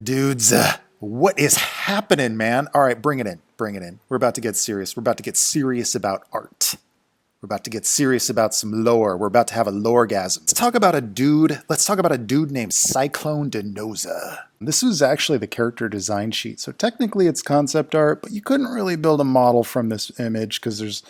Dudes, what is happening, man? All right, bring it in. Bring it in. We're about to get serious. We're about to get serious about art. We're about to get serious about some lore. We're about to have a loregasm. Let's talk about a dude. Let's talk about a dude named Cyclone Denoza. This was actually the character design sheet. So technically it's concept art, but you couldn't really build a model from this image because there's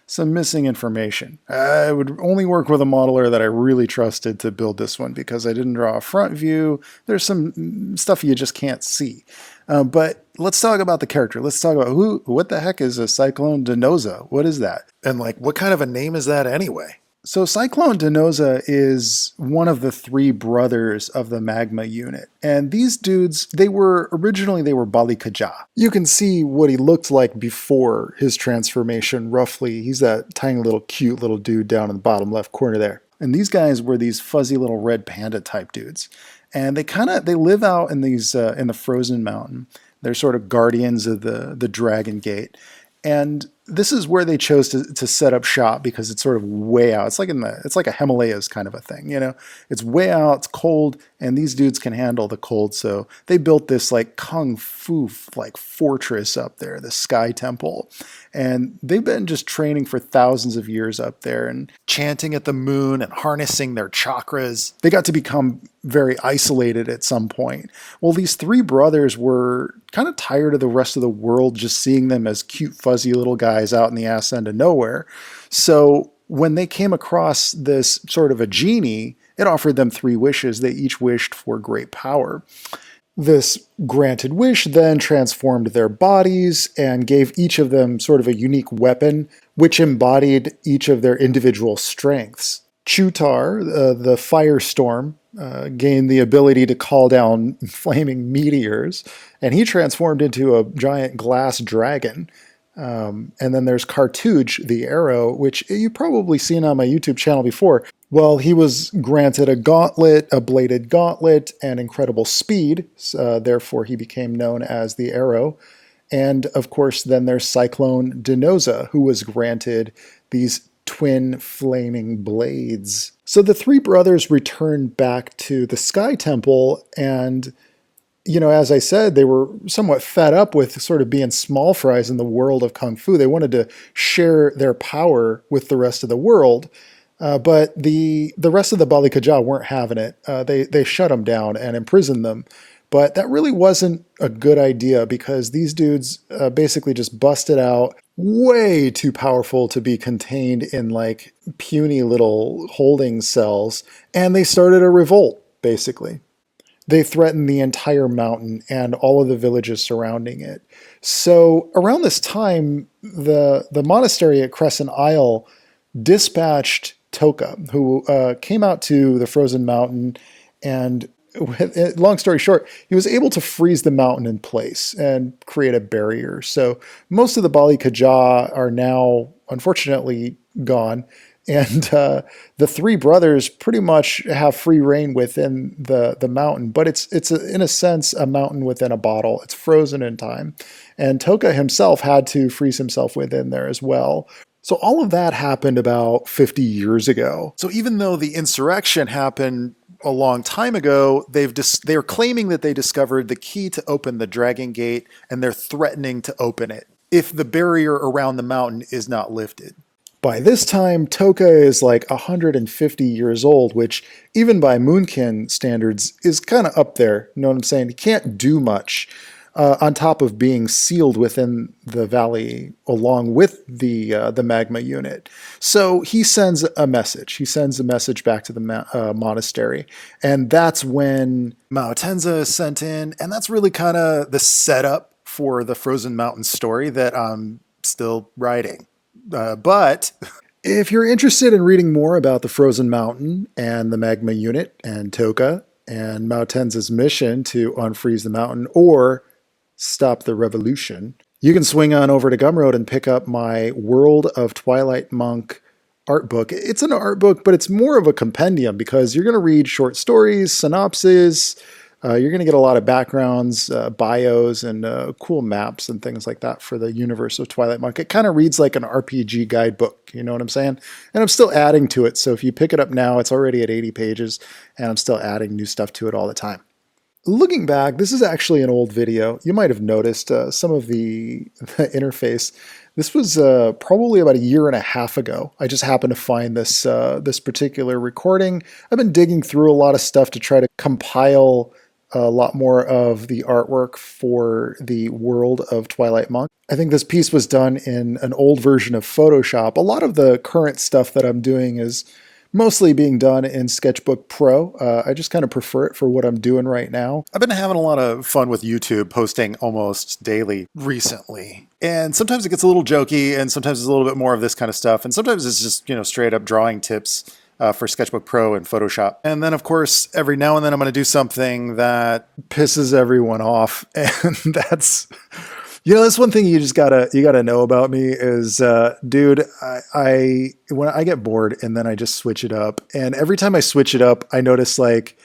some missing information. I would only work with a modeler that I really trusted to build this one because I didn't draw a front view. There's some stuff you just can't see. But let's talk about the character. Let's talk about what the heck is a Cyclone Denoza? What is that? And like, what kind of a name is that anyway? So Cyclone Denoza is one of the three brothers of the Magma Unit. And these dudes, originally Bali Kajaa. You can see what he looked like before his transformation, roughly. He's that tiny little cute little dude down in the bottom left corner there. And these guys were these fuzzy little red panda type dudes. And they live out in these in the frozen mountain. They're sort of guardians of the Dragon Gate. And this is where they chose to set up shop because it's sort of way out. It's like a Himalayas kind of a thing, you know? It's way out, it's cold, and these dudes can handle the cold. So they built this like kung fu like fortress up there, the Sky Temple. And they've been just training for thousands of years up there and chanting at the moon and harnessing their chakras. They got to become very isolated at some point. Well, these three brothers were kind of tired of the rest of the world just seeing them as cute, fuzzy little guys out in the ass end of nowhere. So when they came across this sort of a genie, it offered them three wishes. They each wished for great power. This granted wish then transformed their bodies and gave each of them sort of a unique weapon, which embodied each of their individual strengths. Chutar, the firestorm, gained the ability to call down flaming meteors, and he transformed into a giant glass dragon. And then there's Cartouche, the arrow, which you've probably seen on my YouTube channel before. Well, he was granted a gauntlet, a bladed gauntlet, and incredible speed. Therefore, he became known as the Arrow. And of course, then there's Cyclone Denoza, who was granted these twin flaming blades. So the three brothers returned back to the Sky Temple, and you know, as I said, they were somewhat fed up with sort of being small fries in the world of Kung Fu. They wanted to share their power with the rest of the world. But the rest of the Bali Kajaa weren't having it. They shut them down and imprisoned them. But that really wasn't a good idea because these dudes basically just busted out, way too powerful to be contained in like puny little holding cells. And they started a revolt, basically. They threatened the entire mountain and all of the villages surrounding it. So around this time, the monastery at Crescent Isle dispatched Toka, who came out to the frozen mountain, and long story short, he was able to freeze the mountain in place and create a barrier. So most of the Bali Kajaa are now, unfortunately, gone. And the three brothers pretty much have free reign within the mountain, but it's in a sense a mountain within a bottle. It's frozen in time. And Toka himself had to freeze himself within there as well. So all of that happened about 50 years ago. So even though the insurrection happened a long time ago, they're claiming that they discovered the key to open the Dragon Gate, and they're threatening to open it if the barrier around the mountain is not lifted. By this time, Toka is like 150 years old, which even by Moonkin standards is kind of up there. You know what I'm saying? He can't do much on top of being sealed within the valley along with the Magma Unit. So he sends a message. He sends a message back to the monastery. And that's when Mao Tenza is sent in. And that's really kind of the setup for the Frozen Mountain story that I'm still writing. But if you're interested in reading more about the Frozen Mountain and the Magma Unit and Toka and Mao Tenza's mission to unfreeze the mountain or stop the revolution, you can swing on over to Gumroad and pick up my World of Twilight Monk art book. It's an art book, but it's more of a compendium because you're going to read short stories, synopses. You're going to get a lot of backgrounds, bios, and cool maps and things like that for the universe of Twilight Monk. It kind of reads like an RPG guidebook, you know what I'm saying? And I'm still adding to it, so if you pick it up now, it's already at 80 pages, and I'm still adding new stuff to it all the time. Looking back, this is actually an old video. You might have noticed some of the interface. This was probably about a year and a half ago. I just happened to find this particular recording. I've been digging through a lot of stuff to try to compile a lot more of the artwork for the world of Twilight Monk. I think this piece was done in an old version of Photoshop. A lot of the current stuff that I'm doing is mostly being done in Sketchbook Pro. I just kind of prefer it for what I'm doing right now. I've been having a lot of fun with YouTube, posting almost daily recently. And sometimes it gets a little jokey, and sometimes it's a little bit more of this kind of stuff. And sometimes it's just, straight up drawing tips for Sketchbook Pro and Photoshop. And then, of course, every now and then I'm going to do something that pisses everyone off. And that's... that's one thing you gotta know about me is, dude, I when I get bored and then I just switch it up, and every time I switch it up, I notice like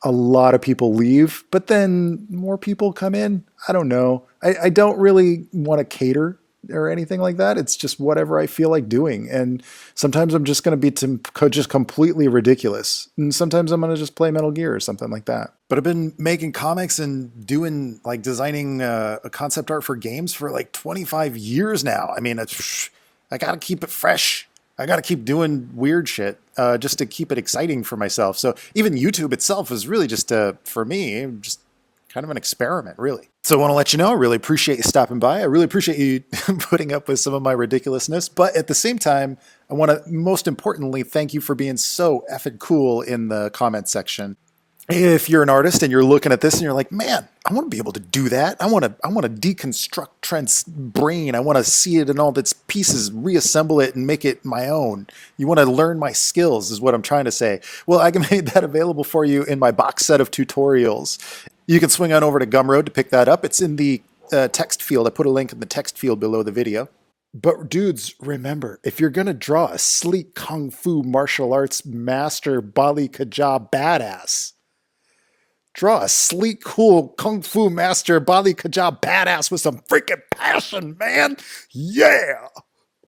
a lot of people leave, but then more people come in. I don't know. I don't really want to cater or anything like that. It's just whatever I feel like doing, and sometimes I'm just going to be just completely ridiculous, and sometimes I'm going to just play Metal Gear or something like that. But I've been making comics and doing like designing a concept art for games for like 25 years now. I mean, I got to keep it fresh. I got to keep doing weird shit just to keep it exciting for myself. So even YouTube itself is really just for me, just kind of an experiment, really. So I want to let you know, I really appreciate you stopping by. I really appreciate you putting up with some of my ridiculousness. But at the same time, I want to most importantly thank you for being so effing cool in the comment section. If you're an artist and you're looking at this and you're like, man, I want to be able to do that. I want to deconstruct Trent's brain. I want to see it in all its pieces, reassemble it and make it my own. You want to learn my skills is what I'm trying to say. Well, I can make that available for you in my box set of tutorials. You can swing on over to Gumroad to pick that up. It's in the text field. I put a link in the text field below the video. But dudes, remember, if you're going to draw a sleek Kung Fu martial arts master Bali Kajaa badass, draw a sleek, cool Kung Fu master Bali Kajaa badass with some freaking passion, man. Yeah!